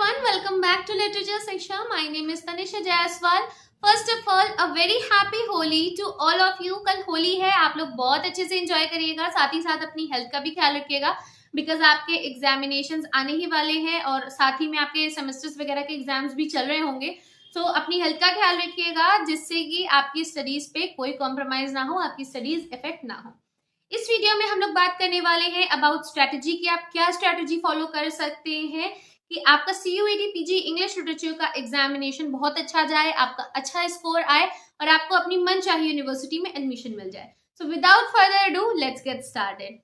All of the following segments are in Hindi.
everyone, welcome back to Literature Shiksha. My name is Tanisha Jaiswal. First of all, a very happy Holi to all of you. कल होली है, आप लोग बहुत अच्छे से एंजॉय करिएगा, साथ ही साथ अपनी हेल्थ का भी ख्याल रखिएगा बिकॉज आपके एग्जामिनेशंस आने ही वाले हैं और साथ ही में आपके सेमेस्टर्स वगैरह के एग्जाम्स भी चल रहे होंगे. सो अपनी हेल्थ का ख्याल रखिएगा जिससे कि आपकी स्टडीज पे कोई कॉम्प्रोमाइज ना हो, आपकी स्टडीज इफेक्ट ना हो. इस वीडियो में हम लोग बात करने वाले हैं अबाउट स्ट्रैटेजी कि आप क्या स्ट्रैटेजी फॉलो कर सकते हैं कि आपका CUET PG इंग्लिश लिटरेचर का एग्जामिनेशन बहुत अच्छा जाए, आपका अच्छा स्कोर आए और आपको अपनी मनचाही यूनिवर्सिटी में एडमिशन मिल जाए. So without further ado let's get started.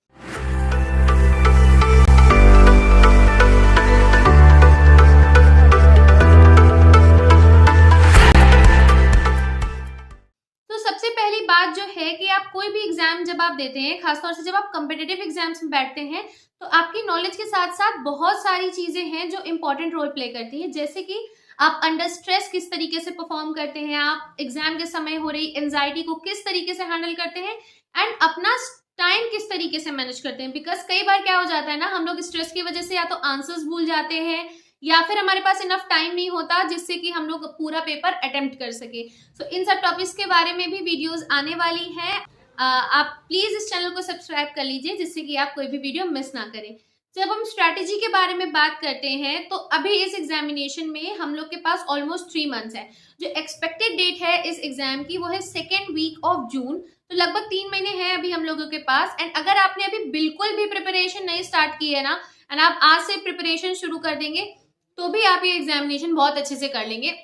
सबसे पहली बात जो है कि आप कोई भी एग्जाम जब आप देते हैं, खासतौर से जब आप कॉम्पिटिटिव एग्जाम्स में बैठते हैं, तो आपकी नॉलेज के साथ साथ बहुत सारी चीजें हैं जो इंपॉर्टेंट रोल प्ले करती हैं. जैसे कि आप अंडर स्ट्रेस किस तरीके से परफॉर्म करते हैं, आप एग्जाम के समय हो रही एंजाइटी को किस तरीके से हैंडल करते हैं एंड अपना टाइम किस तरीके से मैनेज करते हैं. बिकॉज कई बार क्या हो जाता है ना, हम लोग स्ट्रेस की वजह से या तो आंसर्स भूल जाते हैं या फिर हमारे पास इनफ टाइम नहीं होता जिससे कि हम लोग पूरा पेपर अटेम्प्ट कर सके. सो इन सब टॉपिक्स के बारे में भी वीडियोस आने वाली हैं. आप प्लीज इस चैनल को सब्सक्राइब कर लीजिए जिससे कि आप कोई भी वीडियो मिस ना करें. जब हम स्ट्रैटेजी के बारे में बात करते हैं तो अभी इस एग्जामिनेशन में हम लोग के पास ऑलमोस्ट 3 मंथ्स है. जो एक्सपेक्टेड डेट है इस एग्जाम की वो है 2nd वीक ऑफ जून. तो लगभग 3 महीने हैं अभी हम लोगों के पास. एंड अगर आपने अभी बिल्कुल भी प्रिपरेशन नहीं स्टार्ट की है ना एंड आप आज से प्रिपरेशन शुरू कर देंगे तो भी आप ये एग्जामिनेशन बहुत अच्छे से कर लेंगे.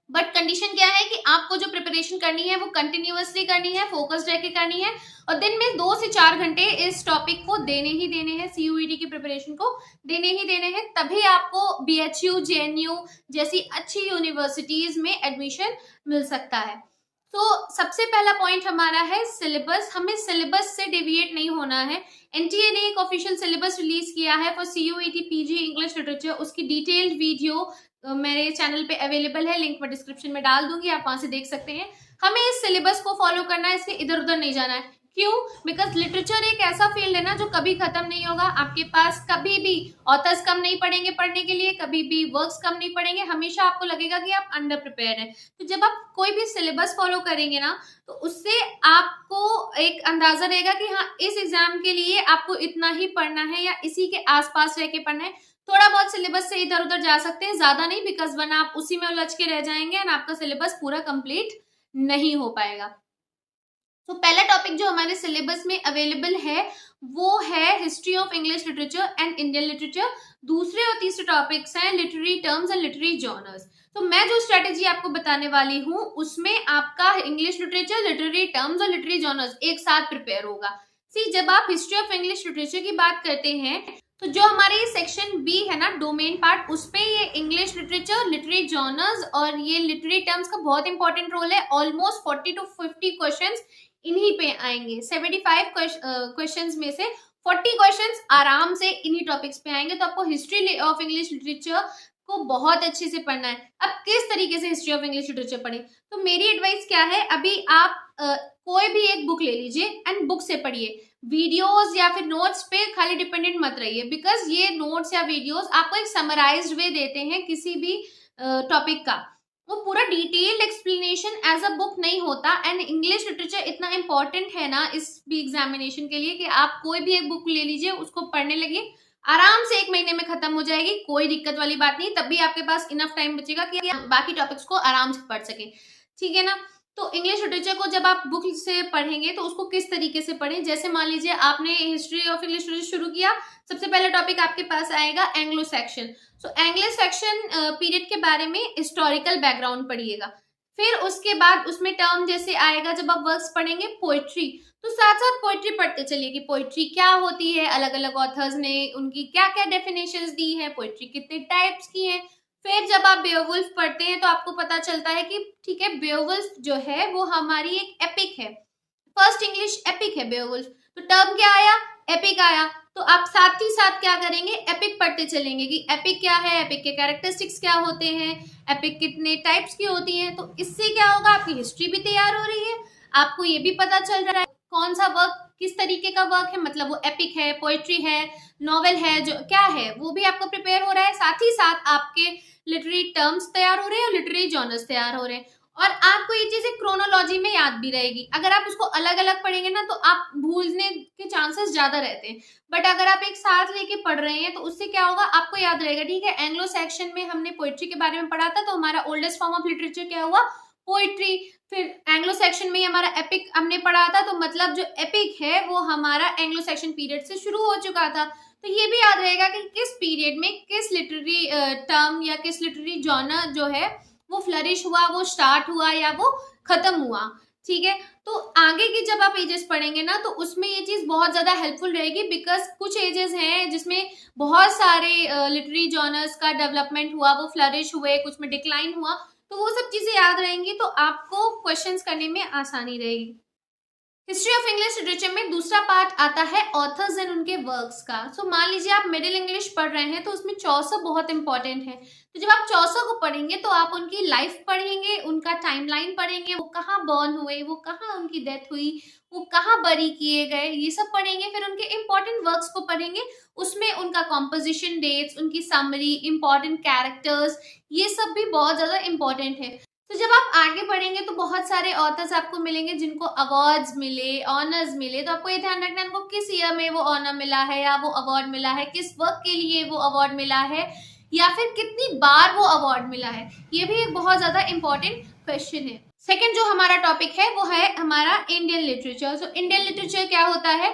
बट कंडीशन क्या है कि आपको जो प्रिपरेशन करनी है वो कंटिन्यूअसली करनी है, फोकस्ड रह के करनी है और दिन में 2 से 4 घंटे इस टॉपिक को देने ही देने हैं, CUET की प्रिपरेशन को देने ही देने हैं. तभी आपको BHU JNU जैसी अच्छी यूनिवर्सिटीज में एडमिशन मिल सकता है. तो सबसे पहला पॉइंट हमारा है सिलेबस. हमें सिलेबस से डेविएट नहीं होना है. NTA ने एक ऑफिशियल सिलेबस रिलीज किया है for CUET PG English literature. उसकी डिटेल्ड वीडियो मेरे चैनल पे अवेलेबल है, लिंक मैं डिस्क्रिप्शन में डाल दूंगी, आप वहां से देख सकते हैं. हमें इस सिलेबस को फॉलो करना है, इसके इधर उधर नहीं जाना है. क्यों? बिकॉज लिटरेचर एक ऐसा फील्ड है ना जो कभी खत्म नहीं होगा. आपके पास कभी भी ऑथर्स कम नहीं पड़ेंगे पढ़ने के लिए, कभी भी वर्क्स कम नहीं पड़ेंगे. हमेशा आपको लगेगा कि आप अंडर प्रिपेयर हैं. तो जब आप कोई भी सिलेबस फॉलो करेंगे ना तो उससे आपको एक अंदाजा रहेगा कि हाँ इस एग्जाम के लिए आपको इतना ही पढ़ना है या इसी के आसपास रह के पढ़ना है. थोड़ा बहुत सिलेबस से इधर उधर जा सकते हैं, ज्यादा नहीं, बिकॉज वरना आप उसी में उलझ के रह जाएंगे एंड आपका सिलेबस पूरा कंप्लीट नहीं हो पाएगा. तो पहला टॉपिक जो हमारे सिलेबस में अवेलेबल है वो है history of English literature and Indian literature. दूसरे और तीसरे टॉपिक्स हैं literary terms and literary genres. तो मैं जो स्ट्रेटेजी आपको बताने वाली हूँ उसमें आपका इंग्लिश लिटरेचर, लिटरेरी टर्म्स और लिटरेरी जॉनर्स एक साथ प्रिपेयर होगा. सी जब आप हिस्ट्री ऑफ इंग्लिश लिटरेचर की बात करते हैं तो जो हमारे ये सेक्शन बी है ना, डोमेन पार्ट, उसपे ये इंग्लिश लिटरेचर, लिटरेरी जॉनर्स और ये लिटरेरी टर्म्स का बहुत इंपॉर्टेंट रोल है. ऑलमोस्ट 40 to 50 क्वेश्चंस इन्हीं पे आएंगे. 75 क्वेश्चंस में से 40 क्वेश्चंस आराम से इन्हीं टॉपिक्स पे आएंगे. तो आपको हिस्ट्री ऑफ इंग्लिश लिटरेचर को बहुत अच्छे से पढ़ना है. अब किस तरीके से हिस्ट्री ऑफ इंग्लिश लिटरेचर पढ़े, तो मेरी एडवाइस क्या है, अभी आप कोई भी एक बुक ले लीजिए एंड बुक से पढ़िए. वीडियोस या फिर नोट्स पे खाली डिपेंडेंट मत रहिए बिकॉज ये नोट्स या वीडियोस आपको एक समराइज्ड वे देते हैं किसी भी टॉपिक का. वो पूरा detailed explanation as a book नहीं होता. एंड इंग्लिश लिटरेचर इतना इंपॉर्टेंट है ना इस भी एग्जामिनेशन के लिए कि आप कोई भी एक बुक ले लीजिए, उसको पढ़ने लगिए, आराम से 1 महीने में खत्म हो जाएगी, कोई दिक्कत वाली बात नहीं. तब भी आपके पास इनफ टाइम बचेगा कि आप बाकी टॉपिक्स को आराम से पढ़ सके. ठीक है ना. तो इंग्लिश लिटरेचर को जब आप बुक से पढ़ेंगे तो उसको किस तरीके से पढ़ें. जैसे मान लीजिए आपने हिस्ट्री ऑफ इंग्लिश लिटरेचर शुरू किया, सबसे पहला टॉपिक आपके पास आएगा एंग्लो सेक्शन. सो एंग्लो सेक्शन पीरियड के बारे में हिस्टोरिकल बैकग्राउंड पढ़िएगा. फिर उसके बाद उसमें टर्म जैसे आएगा, जब आप वर्क्स पढ़ेंगे पोइट्री, तो साथ साथ पोइट्री पढ़ते चलिए कि पोइट्री क्या होती है, अलग अलग ऑथर्स ने उनकी क्या क्या डेफिनेशंस दी है, पोइट्री कितने टाइप्स की है. फिर जब आप बेओवुल्फ पढ़ते हैं तो आपको पता चलता है कि ठीक है बेओवुल्फ जो है वो हमारी एक एपिक है, फर्स्ट इंग्लिश एपिक है बेओवुल्फ. तो टर्म क्या आया, एपिक आया. तो आप साथ ही साथ क्या करेंगे, एपिक पढ़ते चलेंगे कि एपिक क्या है, एपिक के कैरेक्टरिस्टिक्स क्या होते हैं, एपिक कितने टाइप्स की होती हैं. तो इससे क्या होगा, आपकी हिस्ट्री भी तैयार हो रही है, आपको ये भी पता चल रहा है कौन सा वर्क किस तरीके का वर्क है, मतलब वो एपिक है, पोएट्री है, नॉवेल है, जो क्या है वो भी आपको प्रिपेयर हो रहा है। साथ ही साथ आपके लिटरेरी टर्म्स तैयार हो रहे हैं और लिटरेरी जॉनर्स तैयार हो रहे हैं, और आपको ये चीजें क्रोनोलॉजी में याद भी रहेगी। अगर आप उसको अलग अलग पढ़ेंगे ना तो आप भूलने के चांसेस ज्यादा रहते हैं, बट अगर आप एक साथ लेके पढ़ रहे हैं तो उससे क्या होगा, आपको याद रहेगा। ठीक है, एंग्लो सेक्शन में हमने पोइट्री के बारे में पढ़ा था, तो हमारा ओल्डेस्ट फॉर्म ऑफ लिटरेचर क्या हुआ, पोइट्री। फिर एंग्लो सेक्शन में हमारा एपिक हमने पढ़ा था, तो मतलब जो एपिक है वो हमारा एंग्लो सेक्शन पीरियड से शुरू हो चुका था। तो ये भी याद रहेगा कि किस पीरियड में किस लिटरेरी टर्म या किस लिटरेरी जॉनर जो है वो फ्लरिश हुआ, वो स्टार्ट हुआ या वो खत्म हुआ। ठीक है, तो आगे की जब आप एजेस पढ़ेंगे ना तो उसमें ये चीज बहुत ज्यादा हेल्पफुल रहेगी, बिकॉज कुछ एजेस हैं जिसमें बहुत सारे लिटरेरी जॉनर्स का डेवलपमेंट हुआ, वो फ्लरिश हुए, कुछ में डिक्लाइन हुआ, तो वो सब चीजें याद रहेंगी तो आपको क्वेश्चंस करने में आसानी रहेगी। हिस्ट्री ऑफ इंग्लिश लिटरेचर में दूसरा पार्ट आता है ऑथर्स एंड उनके वर्क्स का। सो मान लीजिए आप मिडिल इंग्लिश पढ़ रहे हैं तो उसमें चौसा बहुत इंपॉर्टेंट है। तो जब आप चौसा को पढ़ेंगे तो आप उनकी लाइफ पढ़ेंगे, उनका टाइमलाइन पढ़ेंगे, वो कहाँ बॉर्न हुए, वो कहाँ उनकी डेथ हुई, वो कहाँ बरी किए गए, ये सब पढ़ेंगे। फिर उनके इंपॉर्टेंट वर्क्स को पढ़ेंगे, उसमें उनका कॉम्पोजिशन डेट्स, उनकी समरी, इंपॉर्टेंट कैरेक्टर्स, ये सब भी बहुत ज्यादा इंपॉर्टेंट है। तो जब आप आगे बढ़ेंगे तो बहुत सारे ऑथर्स आपको मिलेंगे जिनको अवार्ड्स मिले, ऑनर्स मिले, तो आपको ये ध्यान रखना है उनको किस ईयर में वो ऑनर मिला है या वो अवार्ड मिला है, किस वर्क के लिए वो अवार्ड मिला है, या फिर कितनी बार वो अवार्ड मिला है। ये भी एक बहुत ज्यादा इंपॉर्टेंट क्वेश्चन है। सेकंड जो हमारा टॉपिक है वो है हमारा Indian literature. So Indian literature क्या होता है,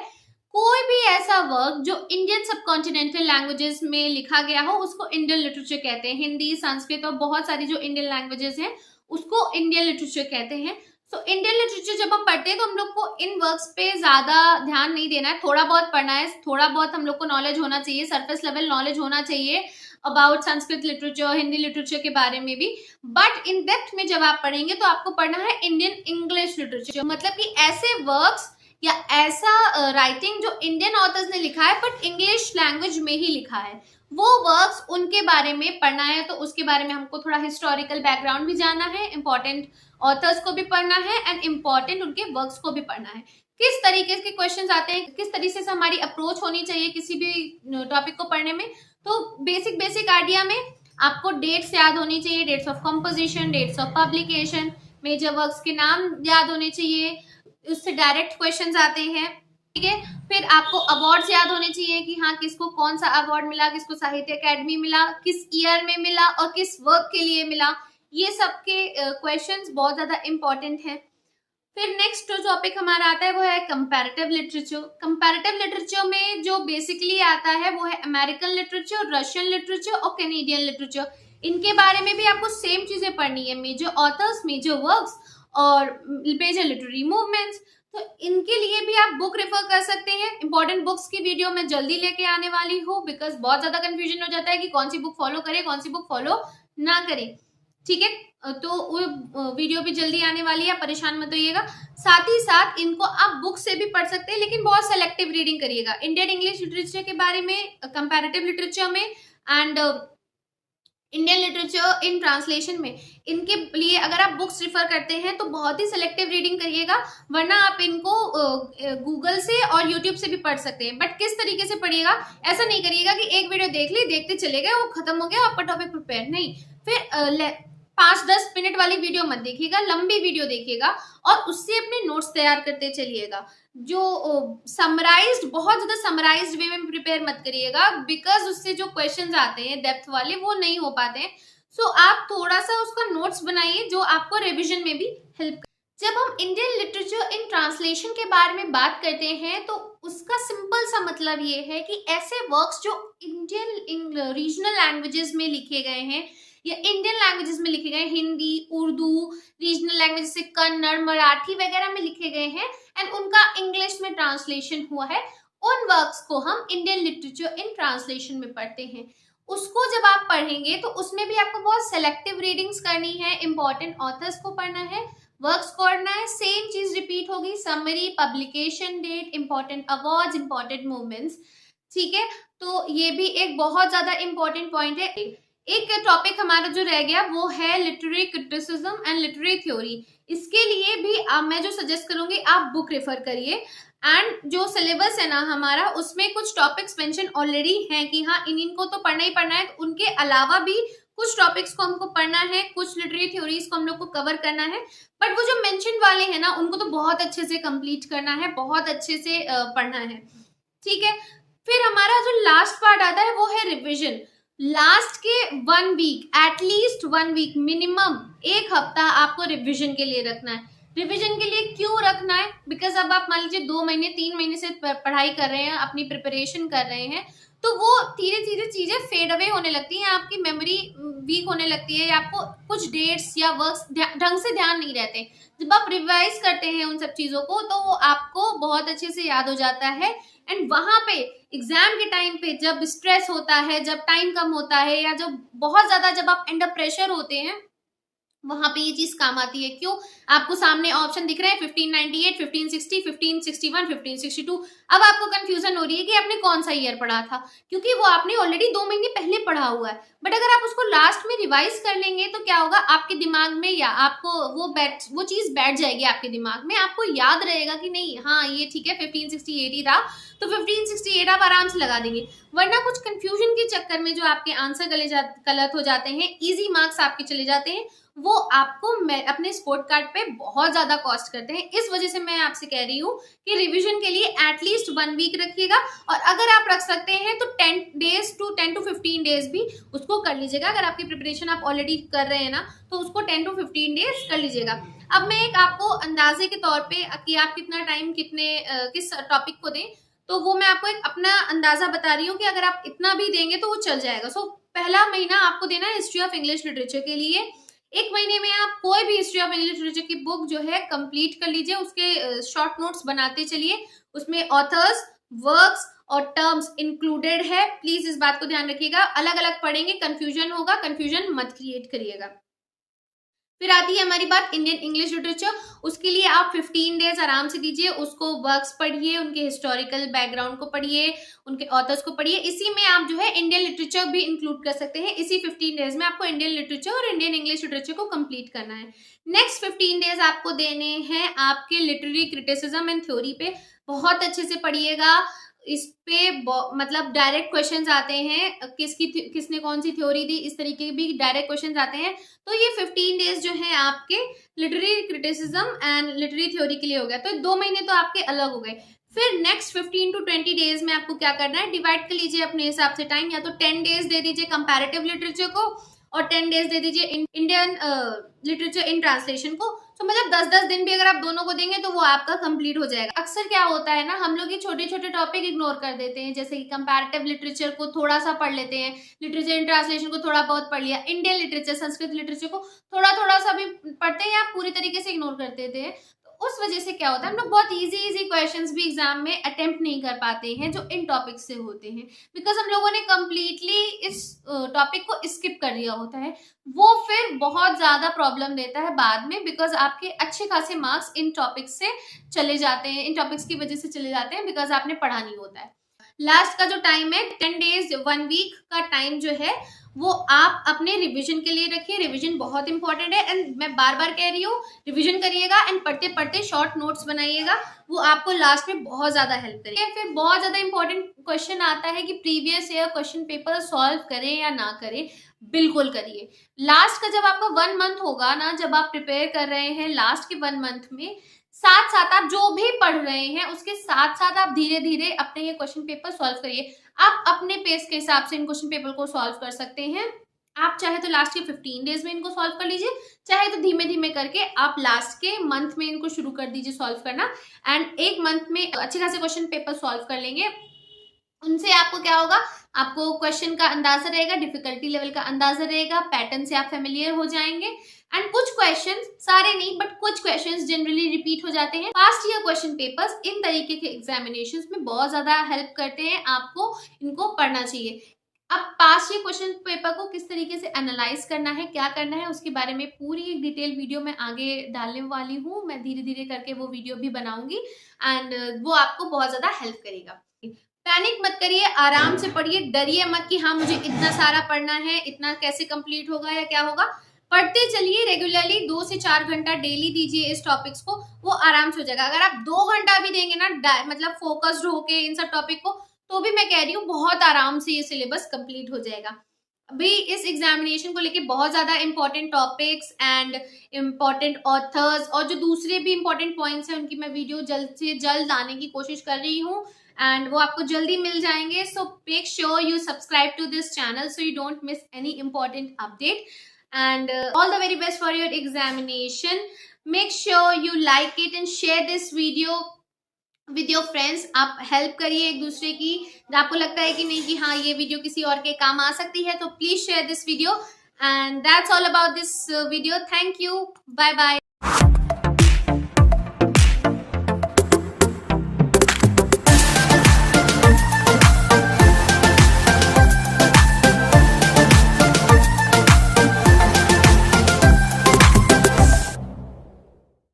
कोई भी ऐसा वर्क जो इंडियन सबकॉन्टिनेंटल लैंग्वेजेस में लिखा गया हो उसको इंडियन लिटरेचर कहते हैं। हिंदी, संस्कृत और बहुत सारी जो इंडियन लैंग्वेजेस हैं उसको इंडियन लिटरेचर कहते हैं। सो इंडियन लिटरेचर जब हम पढ़ते हैं तो हम लोग को इन वर्क्स पे ज्यादा ध्यान नहीं देना है, थोड़ा बहुत पढ़ना है, थोड़ा बहुत हम लोग को नॉलेज होना चाहिए, सरफेस लेवल नॉलेज होना चाहिए about Sanskrit literature, Hindi literature के बारे में भी। बट इन डेप्थ में जब आप पढ़ेंगे तो आपको पढ़ना है इंडियन इंग्लिश लिटरेचर, मतलब कि ऐसे वर्क्स या ऐसा राइटिंग जो इंडियन ऑथर्स ने लिखा है बट इंग्लिश लैंग्वेज में ही लिखा है, वो वर्क्स उनके बारे में पढ़ना है। तो उसके बारे में हमको थोड़ा हिस्टोरिकल बैकग्राउंड भी जानना है, इंपॉर्टेंट ऑथर्स को भी पढ़ना है एंड इंपॉर्टेंट उनके वर्क्स को भी पढ़ना है। किस तरीके के क्वेश्चंस आते हैं, किस तरीके से हमारी अप्रोच होनी चाहिए किसी भी टॉपिक को पढ़ने में। तो बेसिक आइडिया में आपको डेट्स याद होनी चाहिए, dates of composition, dates of publication, major works के नाम याद होने चाहिए, उससे डायरेक्ट क्वेश्चंस आते हैं। ठीक है, फिर आपको अवार्ड्स याद होने चाहिए कि हाँ किसको कौन सा अवार्ड मिला, किसको साहित्य अकेडमी मिला, किस ईयर में मिला और किस वर्क के लिए मिला, ये सब के क्वेश्चंस बहुत ज्यादा इंपॉर्टेंट है। फिर नेक्स्ट जो टॉपिक हमारा आता है वो है कंपैरेटिव लिटरेचर। कंपैरेटिव लिटरेचर में जो बेसिकली आता है वो है अमेरिकन लिटरेचर, रशियन लिटरेचर और कैनेडियन लिटरेचर। इनके बारे में भी आपको सेम चीजें पढ़नी है, मेजर ऑथर्स, मेजर वर्क्स और मेजर लिटरेरी मूवमेंट्स। तो इनके लिए भी आप बुक रेफर कर सकते हैं। इंपॉर्टेंट बुक्स की वीडियो मैं जल्दी लेके आने वाली हूँ, बिकॉज बहुत ज्यादा कंफ्यूजन हो जाता है कि कौन सी बुक फॉलो करें, कौन सी बुक फॉलो ना करें। ठीक है, तो वो वीडियो भी जल्दी आने वाली है, परेशान मत होइएगा। साथ ही साथ इनको आप बुक से भी पढ़ सकते हैं, लेकिन बहुत सेलेक्टिव रीडिंग करिएगा। इंडियन इंग्लिश लिटरेचर के बारे में, कंपैरेटिव लिटरेचर में and Indian literature in translation में, इनके लिए अगर आप बुक्स रिफर करते हैं तो बहुत ही सिलेक्टिव रीडिंग करिएगा, वरना आप इनको गूगल से और यूट्यूब से भी पढ़ सकते हैं। बट किस तरीके से पढ़िएगा, ऐसा नहीं करिएगा कि एक वीडियो देख ली, देखते चले गए, वो खत्म हो गया, आपका टॉपिक प्रिपेयर नहीं। फिर 5-10 मिनट वाली वीडियो मत देखिएगा, लंबी वीडियो देखिएगा और उससे अपने नोट्स तैयार करते चलिएगा। जो समराइज्ड, बहुत ज्यादा समराइज्ड वे में प्रिपेयर मत करिएगा, बिकॉज उससे जो क्वेश्चंस आते हैं डेप्थ वाले वो नहीं हो पाते हैं। सो आप थोड़ा सा उसका नोट्स बनाइए जो आपको रिविजन में भी हेल्प। जब हम इंडियन लिटरेचर इन ट्रांसलेशन के बारे में बात करते हैं तो उसका सिंपल सा मतलब ये है कि ऐसे वर्क्स जो इंडियन रीजनल लैंग्वेजेस में लिखे गए हैं या इंडियन लैंग्वेजेस में लिखे गए, हिंदी, उर्दू, रीजनल लैंग्वेज से कन्नड़, मराठी वगैरह में लिखे गए हैं एंड उनका इंग्लिश में ट्रांसलेशन हुआ है, उन वर्क्स को हम इंडियन लिटरेचर इन ट्रांसलेशन में पढ़ते हैं। उसको जब आप पढ़ेंगे तो उसमें भी आपको बहुत सेलेक्टिव रीडिंग्स करनी है, इंपॉर्टेंट ऑथर्स को पढ़ना है, वर्क्स को पढ़ना है, सेम चीज रिपीट होगी, summary, publication date, important awards, important movements. ठीक है, तो ये भी एक बहुत ज्यादा इंपॉर्टेंट पॉइंट है। एक टॉपिक हमारा जो रह गया वो है literary criticism and literary theory. इसके लिए भी मैं जो सजेस्ट करूंगी आप बुक रेफर करिए। एंड जो सिलेबस है ना हमारा, उसमें कुछ टॉपिक्स मेंशन ऑलरेडी हैं कि हाँ इनको तो पढ़ना ही पढ़ना है। उनके अलावा भी कुछ टॉपिक्स को हमको पढ़ना है, कुछ लिटरेरी थ्योरीज को हम लोग को कवर करना है, बट वो जो मेंशन वाले हैं ना उनको तो बहुत अच्छे से कंप्लीट करना है, बहुत अच्छे से पढ़ना है, ठीक है। फिर हमारा जो लास्ट पार्ट आता है वो है रिविजन। लास्ट के 1 वीक, एटलीस्ट 1 वीक मिनिमम, 1 हफ्ता आपको रिविजन के लिए रखना है। रिविजन के लिए क्यों रखना है? बिकॉज अब आप मान लीजिए 2 महीने 3 महीने से पढ़ाई कर रहे हैं, अपनी प्रिपरेशन कर रहे हैं, तो वो धीरे धीरे चीजें फेड अवे होने लगती हैं, आपकी मेमोरी वीक होने लगती है, या आपको कुछ डेट्स या वर्क्स ढंग से ध्यान नहीं रहते। जब आप रिवाइज करते हैं उन सब चीजों को तो वो आपको बहुत अच्छे से याद हो जाता है। एंड वहां पे एग्जाम के टाइम पे जब स्ट्रेस होता है, जब टाइम कम होता है, या जब बहुत ज्यादा जब आप अंडर प्रेशर होते हैं, वहां पे ये चीज काम आती है। क्यों? आपको सामने ऑप्शन दिख रहे हैं 1598, 1560, 1561, 1562। अब आपको कंफ्यूजन हो रही है कि आपने कौन सा ईयर पढ़ा था, क्योंकि वो आपने ऑलरेडी 2 महीने पहले पढ़ा हुआ है। बट अगर आप उसको लास्ट में रिवाइज कर लेंगे तो क्या होगा, आपके दिमाग में या आपको वो चीज बैठ जाएगी आपके दिमाग में, आपको याद रहेगा कि नहीं हाँ ये ठीक है 1568 ही रहा, तो 1568 आप आराम से लगा देंगे। वरना कुछ कंफ्यूजन के चक्कर में जो आपके आंसर गलत हो जाते हैं, इजी मार्क्स आपके चले जाते हैं, वो आपको अपने स्कोर कार्ड पे बहुत ज्यादा कॉस्ट करते हैं। इस वजह से मैं आपसे कह रही हूँ कि रिवीजन के लिए एटलीस्ट 1 वीक रखिएगा, और अगर आप रख सकते हैं तो 10 to 15 डेज भी उसको कर लीजिएगा। अगर आपकी प्रिपरेशन आप ऑलरेडी कर रहे हैं ना तो उसको 10 to 15 डेज कर लीजिएगा। अब मैं एक आपको अंदाजे के तौर पे कि आप कितना टाइम किस टॉपिक को दें, तो वो मैं आपको एक अपना अंदाजा बता रही हूँ कि अगर आप इतना भी देंगे तो वो चल जाएगा। सो पहला महीना आपको देना है हिस्ट्री ऑफ इंग्लिश लिटरेचर के लिए। 1 महीने में आप कोई भी हिस्ट्री ऑफ इंग्लिश लिटरेचर की बुक जो है कंप्लीट कर लीजिए, उसके शॉर्ट नोट्स बनाते चलिए, उसमें ऑथर्स, वर्क्स और टर्म्स इंक्लूडेड है। प्लीज इस बात को ध्यान रखिएगा, अलग अलग पढ़ेंगे कंफ्यूजन होगा, कंफ्यूजन मत क्रिएट करिएगा। फिर आती है हमारी बात इंडियन इंग्लिश लिटरेचर। उसके लिए आप 15 डेज आराम से दीजिए, उसको वर्क्स पढ़िए, उनके हिस्टोरिकल बैकग्राउंड को पढ़िए, उनके ऑथर्स को पढ़िए। इसी में आप जो है इंडियन लिटरेचर भी इंक्लूड कर सकते हैं। इसी 15 डेज में आपको इंडियन लिटरेचर और इंडियन इंग्लिश लिटरेचर को कंप्लीट करना है। नेक्स्ट 15 डेज आपको देने हैं आपके लिटरेरी क्रिटिसिज्म एंड थ्योरी पे। बहुत अच्छे से पढ़िएगा, इस पे मतलब डायरेक्ट क्वेश्चंस आते हैं, किसने कौन सी थ्योरी दी, इस तरीके के भी डायरेक्ट क्वेश्चंस आते हैं। तो ये 15 डेज जो है आपके literary criticism and literary theory के लिए हो गया। तो 2 महीने तो आपके अलग हो गए। फिर नेक्स्ट 15 to 20 डेज में आपको क्या करना है, डिवाइड कर लीजिए अपने हिसाब से टाइम। या तो 10 डेज दे दीजिए कंपैरेटिव लिटरेचर को और 10 डेज दे दीजिए इंडियन लिटरेचर इन ट्रांसलेशन को। तो मतलब 10-10 दिन भी अगर आप दोनों को देंगे तो वो आपका कंप्लीट हो जाएगा। अक्सर क्या होता है ना, हम लोग ये छोटे छोटे टॉपिक इग्नोर कर देते हैं, जैसे कि कंपैरेटिव लिटरेचर को थोड़ा सा पढ़ लेते हैं, लिटरेचर इन ट्रांसलेशन को थोड़ा बहुत पढ़ लिया, इंडियन लिटरेचर संस्कृत लिटरेचर को थोड़ा थोड़ा सा भी पढ़ते हैं, आप पूरी तरीके से इग्नोर कर देते हैं। उस वजह से क्या होता है, हम लोग बहुत इजी क्वेश्चंस भी एग्जाम में अटेम्प्ट नहीं कर पाते हैं जो इन टॉपिक से होते हैं, बिकॉज हम लोगों ने कंप्लीटली इस टॉपिक को स्किप कर दिया होता है। वो फिर बहुत ज्यादा प्रॉब्लम देता है बाद में, बिकॉज आपके अच्छे खासे मार्क्स इन टॉपिक्स से चले जाते हैं, इन टॉपिक्स की वजह से चले जाते हैं, बिकॉज आपने पढ़ा नहीं होता है। लास्ट का जो टाइम है 10 डेज 1 वीक का टाइम जो है वो आप अपने रिवीजन के लिए रखिए। रिवीजन बहुत इंपॉर्टेंट है, एंड मैं बार बार कह रही हूँ रिवीजन करिएगा एंड पढ़ते पढ़ते शॉर्ट नोट्स बनाइएगा, वो आपको लास्ट में बहुत ज्यादा हेल्प करेगा। फिर बहुत ज्यादा इंपॉर्टेंट क्वेश्चन आता है कि previous year question paper solve करें या ना करें। बिल्कुल करिए। लास्ट का जब आपका 1 मंथ होगा ना, जब आप प्रिपेयर कर रहे हैं लास्ट के 1 मंथ में, साथ साथ आप जो भी पढ़ रहे हैं उसके साथ साथ आप धीरे धीरे अपने ये क्वेश्चन पेपर सॉल्व करिए। आप अपने पेस के हिसाब से इन क्वेश्चन पेपर को सॉल्व कर सकते हैं। आप चाहे तो लास्ट के 15 डेज में इनको सॉल्व कर लीजिए, चाहे तो धीमे धीमे करके आप लास्ट के मंथ में इनको शुरू कर दीजिए सॉल्व करना। एंड 1 मंथ में अच्छे खासे क्वेश्चन पेपर सॉल्व कर लेंगे। उनसे आपको क्या होगा, आपको क्वेश्चन का अंदाजा रहेगा, डिफिकल्टी लेवल का अंदाजा रहेगा, पैटर्न से आप फेमिलियर हो जाएंगे। एंड कुछ क्वेश्चंस, सारे नहीं बट कुछ क्वेश्चंस जनरली रिपीट हो जाते हैं। पास्ट ईयर क्वेश्चन पेपर्स इन तरीके के एग्जामिनेशंस में बहुत ज्यादा हेल्प करते हैं, आपको इनको पढ़ना चाहिए। अब पास्ट ईयर क्वेश्चन पेपर को किस तरीके से एनालाइज करना है, क्या करना है, उसके बारे में पूरी एक डिटेल वीडियो मैं आगे डालने वाली हूँ। मैं धीरे धीरे करके वो वीडियो भी बनाऊंगी एंड वो आपको बहुत ज्यादा हेल्प करेगा। पैनिक मत करिए, आराम से पढ़िए, डरिए मत कि हाँ मुझे इतना सारा पढ़ना है, इतना कैसे कंप्लीट होगा या क्या होगा। पढ़ते चलिए रेगुलरली, 2 से 4 घंटा डेली दीजिए इस टॉपिक्स को, वो आराम से हो जाएगा। अगर आप 2 घंटा भी देंगे ना मतलब फोकस्ड होके इन सब टॉपिक को, तो भी मैं कह रही हूँ बहुत आराम से ये सिलेबस कंप्लीट हो जाएगा। अभी इस एग्जामिनेशन को लेके बहुत ज्यादा important topics and important authors और जो दूसरे भी इंपॉर्टेंट पॉइंट्स हैं उनकी मैं वीडियो जल्द से जल्द लाने की कोशिश कर रही हूँ एंड वो आपको जल्दी मिल जाएंगे। So make sure you subscribe to this channel so you don't miss any important update, and all the very best for your examination. Make sure you like it and share this video with your friends. आप हेल्प करिए एक दूसरे की, आपको लगता है कि नहीं कि हाँ ये वीडियो किसी और के काम आ सकती है, तो please share this video. And that's all about this video. Thank you, bye bye.